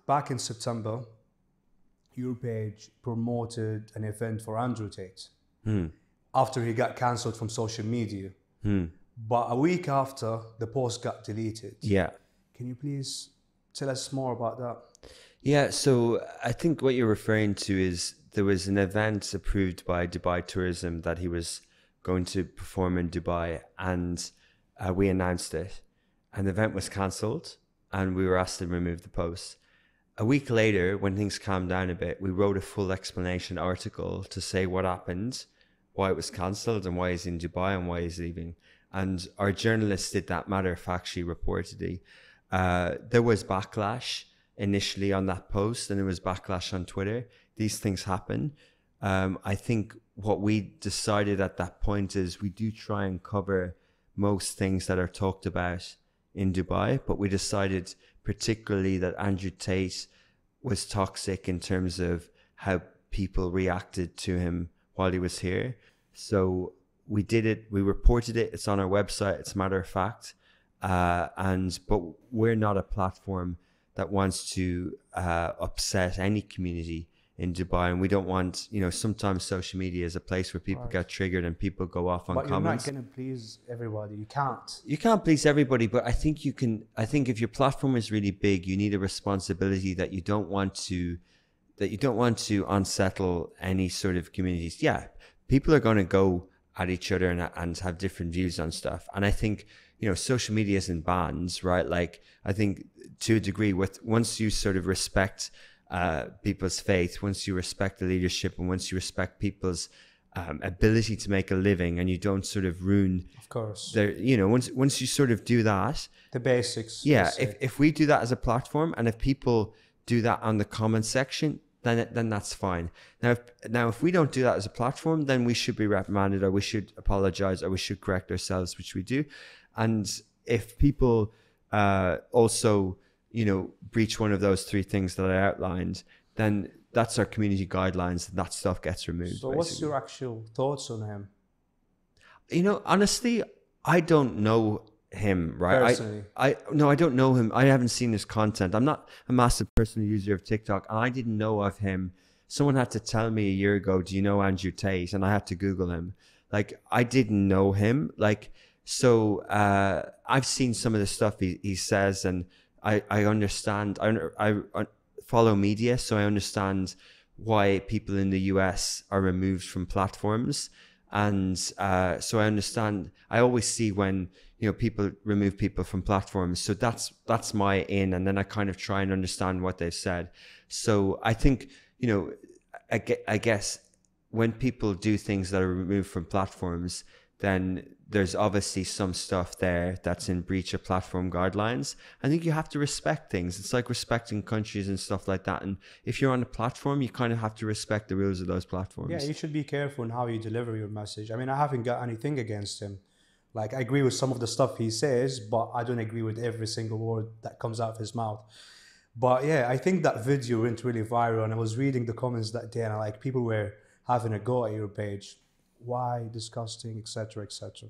back in September, your page promoted an event for Andrew Tate after he got cancelled from social media. But a week after, the post got deleted. Yeah. Can you please tell us more about that? Yeah, so I think what you're referring to is there was an event approved by Dubai Tourism that he was going to perform in Dubai, and we announced it. And the event was cancelled, and we were asked to remove the post. A week later, when things calmed down a bit, we wrote a full explanation article to say what happened, why it was cancelled, and why he's in Dubai and why he's leaving. And our journalists did that matter-of-factly, reportedly. There was backlash initially on that post, and there was backlash on Twitter. These things happen. I think what we decided at that point is we do try and cover most things that are talked about in Dubai, but we decided particularly that Andrew Tate was toxic in terms of how people reacted to him while he was here. So we did it, we reported it, it's on our website, it's matter of fact. But we're not a platform that wants to upset any community in Dubai, and we don't want, sometimes social media is a place where people get triggered and people go off on comments. But you're not going to please everybody. You can't. You can't please everybody, but I think you can. I think if your platform is really big, you need a responsibility that you don't want to unsettle any sort of communities. Yeah, people are going to go at each other and have different views on stuff. And I think, social media isn't banned, right? Like, I think to a degree, once you sort of respect people's faith, once you respect the leadership, and once you respect people's ability to make a living, and you don't sort of ruin, of course, once you sort of do that, the basics. Yeah, if we do that as a platform, and if people do that on the comment section, then that's fine. Now, if we don't do that as a platform, then we should be reprimanded, or we should apologize, or we should correct ourselves, which we do. And if people also breach one of those three things that I outlined, then that's our community guidelines, and that stuff gets removed. So what's your actual thoughts on him? Honestly, I don't know him, right? Personally? I don't know him. I haven't seen his content. I'm not a massive personal user of TikTok, and I didn't know of him. Someone had to tell me a year ago, do you know Andrew Tate? And I had to Google him. Like, I didn't know him. So I've seen some of the stuff he says, and I understand. I follow media, so I understand why people in the US are removed from platforms. And so I understand. I always see when people remove people from platforms. So that's my in, and then I kind of try and understand what they've said. So I think I guess when people do things that are removed from platforms, then there's obviously some stuff there that's in breach of platform guidelines. I think you have to respect things. It's like respecting countries and stuff like that. And if you're on a platform, you kind of have to respect the rules of those platforms. Yeah, you should be careful in how you deliver your message. I mean, I haven't got anything against him. Like, I agree with some of the stuff he says, but I don't agree with every single word that comes out of his mouth. But yeah, I think that video went really viral, and I was reading the comments that day, and people were having a go at your page. Why? Disgusting, etc., etc.